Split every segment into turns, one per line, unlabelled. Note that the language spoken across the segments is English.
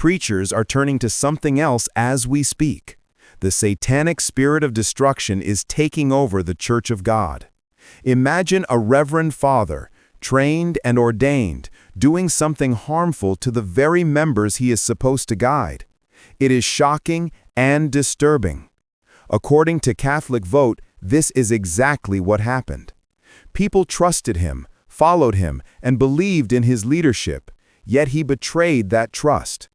preachers are turning to something else as we speak. The satanic spirit of destruction is taking over the Church of God. Imagine a reverend father, trained and ordained, doing something harmful to the very members he is supposed to guide. It is shocking and disturbing. According to Catholic Vote, this is exactly what happened. People trusted him, followed him, and believed in his leadership, yet he betrayed that trust.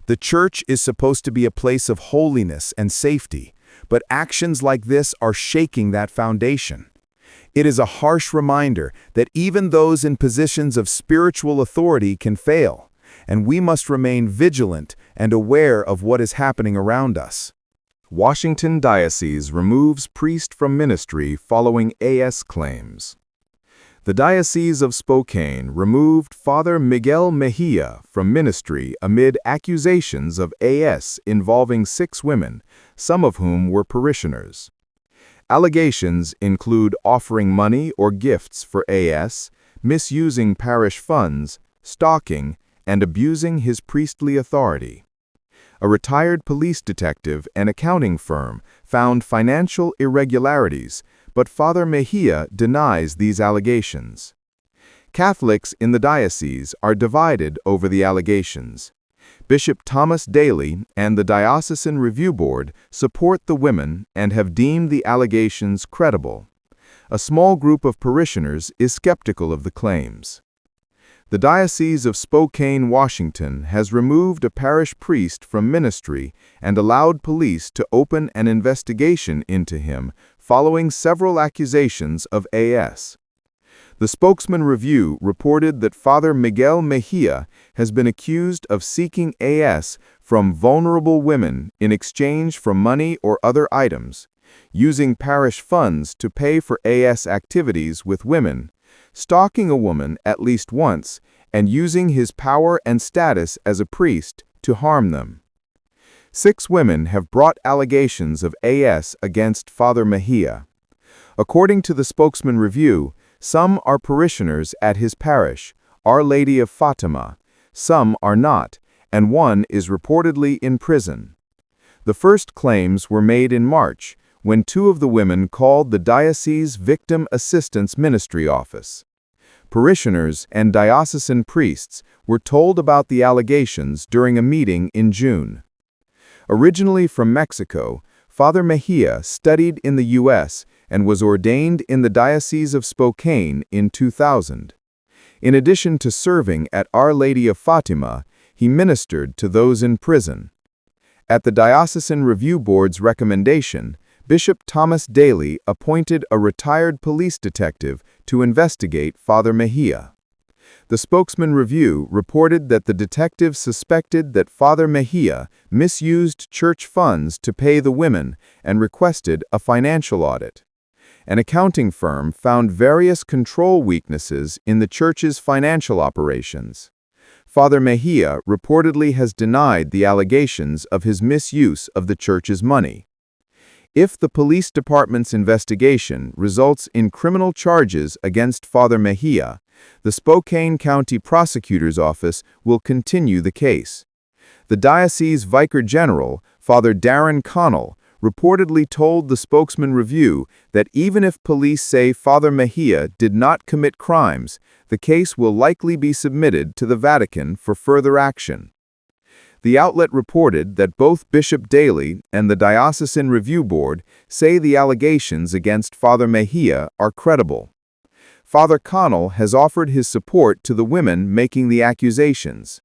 The church is supposed to be a place of holiness and safety, but actions like this are shaking that foundation. It is a harsh reminder that even those in positions of spiritual authority can fail, and we must remain vigilant and aware of what is happening around us.
Washington Diocese removes priest from ministry following AS claims. The Diocese of Spokane removed Father Miguel Mejia from ministry amid accusations of AS involving 6 women, some of whom were parishioners. Allegations include offering money or gifts for AS, misusing parish funds, stalking, and abusing his priestly authority. A retired police detective and accounting firm found financial irregularities, but Father Mejia denies these allegations. Catholics in the diocese are divided over the allegations. Bishop Thomas Daly and the Diocesan Review Board support the women and have deemed the allegations credible. A small group of parishioners is skeptical of the claims. The Diocese of Spokane, Washington, has removed a parish priest from ministry and allowed police to open an investigation into him following several accusations of AS. The Spokesman Review reported that Father Miguel Mejia has been accused of seeking AS from vulnerable women in exchange for money or other items, using parish funds to pay for AS activities with women, stalking a woman at least once, and using his power and status as a priest to harm them. 6 women have brought allegations of AS against Father Mejia. According to the Spokesman Review, some are parishioners at his parish, Our Lady of Fatima, some are not, and one is reportedly in prison. The first claims were made in March, when 2 of the women called the Diocese Victim Assistance Ministry office. Parishioners and diocesan priests were told about the allegations during a meeting in June. Originally from Mexico, Father Mejia studied in the U.S. and was ordained in the Diocese of Spokane in 2000. In addition to serving at Our Lady of Fatima, he ministered to those in prison. At the Diocesan Review Board's recommendation, Bishop Thomas Daly appointed a retired police detective to investigate Father Mejia. The Spokesman Review reported that the detective suspected that Father Mejia misused church funds to pay the women and requested a financial audit. An accounting firm found various control weaknesses in the church's financial operations. Father Mejia reportedly has denied the allegations of his misuse of the church's money. If the police department's investigation results in criminal charges against Father Mejia, the Spokane County Prosecutor's Office will continue the case. The Diocese Vicar General, Father Darren Connell, reportedly told the Spokesman Review that even if police say Father Mejia did not commit crimes, the case will likely be submitted to the Vatican for further action. The outlet reported that both Bishop Daly and the Diocesan Review Board say the allegations against Father Mejia are credible. Father Connell has offered his support to the women making the accusations.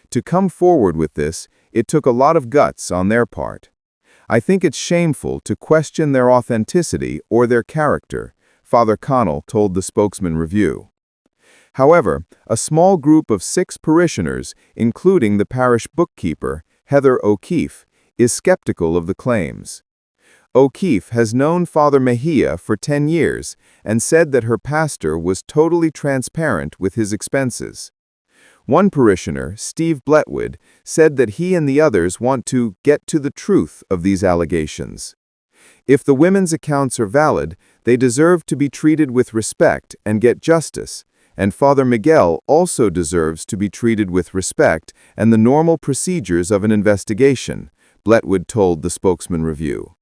To come forward with this, it took a lot of guts on their part. I think it's shameful to question their authenticity or their character, Father Connell told the Spokesman Review. However, a small group of 6 parishioners, including the parish bookkeeper, Heather O'Keefe, is skeptical of the claims. O'Keefe has known Father Mejia for 10 years and said that her pastor was totally transparent with his expenses. One parishioner, Steve Bletwood, said that he and the others want to get to the truth of these allegations. If the women's accounts are valid, they deserve to be treated with respect and get justice, and Father Miguel also deserves to be treated with respect and the normal procedures of an investigation, Bletwood told the Spokesman Review.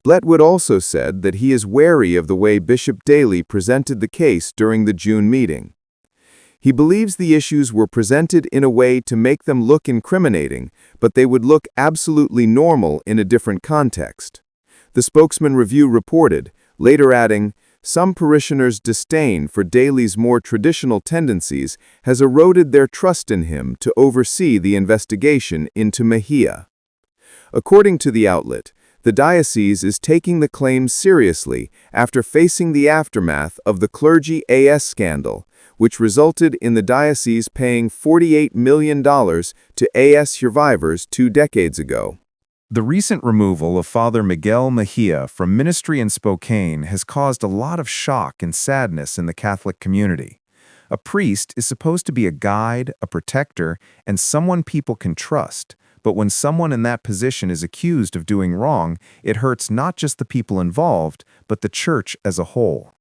Bletwood also said that he is wary of the way Bishop Daly presented the case during the June meeting. He believes the issues were presented in a way to make them look incriminating, but they would look absolutely normal in a different context. The Spokesman Review reported, later adding, "Some parishioners' disdain for Daly's more traditional tendencies has eroded their trust in him to oversee the investigation into Mejia." According to the outlet, the diocese is taking the claims seriously after facing the aftermath of the clergy AS scandal, which resulted in the diocese paying $48 million to AS survivors 2 decades ago.
The recent removal of Father Miguel Mejia from ministry in Spokane has caused a lot of shock and sadness in the Catholic community. A priest is supposed to be a guide, a protector, and someone people can trust. But when someone in that position is accused of doing wrong, it hurts not just the people involved, but the church as a whole.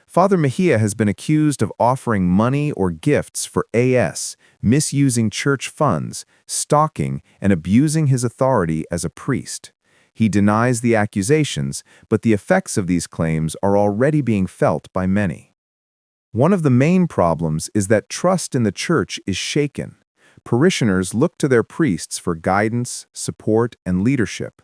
Father Mejia has been accused of offering money or gifts for AS, misusing church funds, stalking, and abusing his authority as a priest. He denies the accusations, but the effects of these claims are already being felt by many. One of the main problems is that trust in the church is shaken. Parishioners look to their priests for guidance, support, and leadership.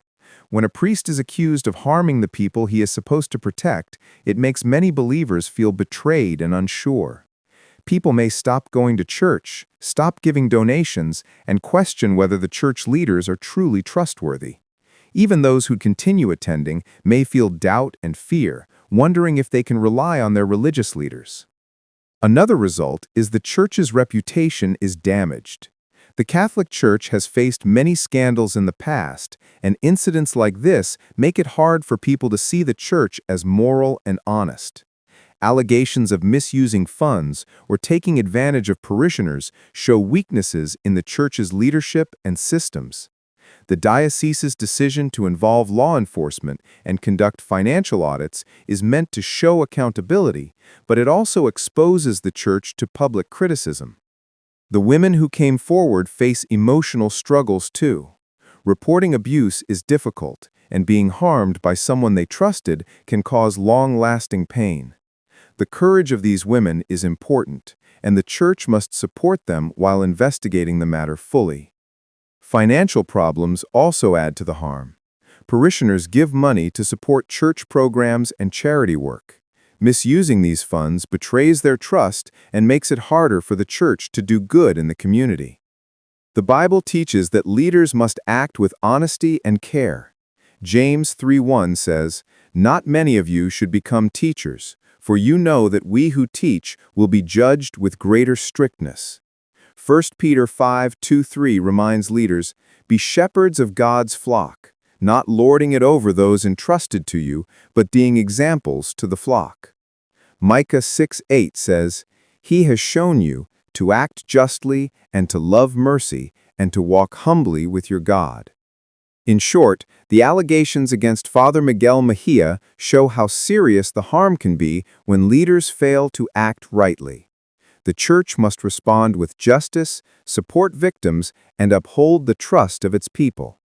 When a priest is accused of harming the people he is supposed to protect, it makes many believers feel betrayed and unsure. People may stop going to church, stop giving donations, and question whether the church leaders are truly trustworthy. Even those who continue attending may feel doubt and fear, wondering if they can rely on their religious leaders. Another result is the church's reputation is damaged. The Catholic Church has faced many scandals in the past, and incidents like this make it hard for people to see the church as moral and honest. Allegations of misusing funds or taking advantage of parishioners show weaknesses in the church's leadership and systems. The diocese's decision to involve law enforcement and conduct financial audits is meant to show accountability, but it also exposes the church to public criticism. The women who came forward face emotional struggles too. Reporting abuse is difficult, and being harmed by someone they trusted can cause long-lasting pain. The courage of these women is important, and the church must support them while investigating the matter fully. Financial problems also add to the harm. Parishioners give money to support church programs and charity work. Misusing these funds betrays their trust and makes it harder for the church to do good in the community. The Bible teaches that leaders must act with honesty and care. James 3:1 says, "Not many of you should become teachers, for you know that we who teach will be judged with greater strictness." 1 Peter 5:2-3 reminds leaders, "Be shepherds of God's flock, not lording it over those entrusted to you, but being examples to the flock." Micah 6:8 says, "He has shown you to act justly and to love mercy and to walk humbly with your God." In short, the allegations against Father Miguel Mejia show how serious the harm can be when leaders fail to act rightly. The church must respond with justice, support victims, and uphold the trust of its people.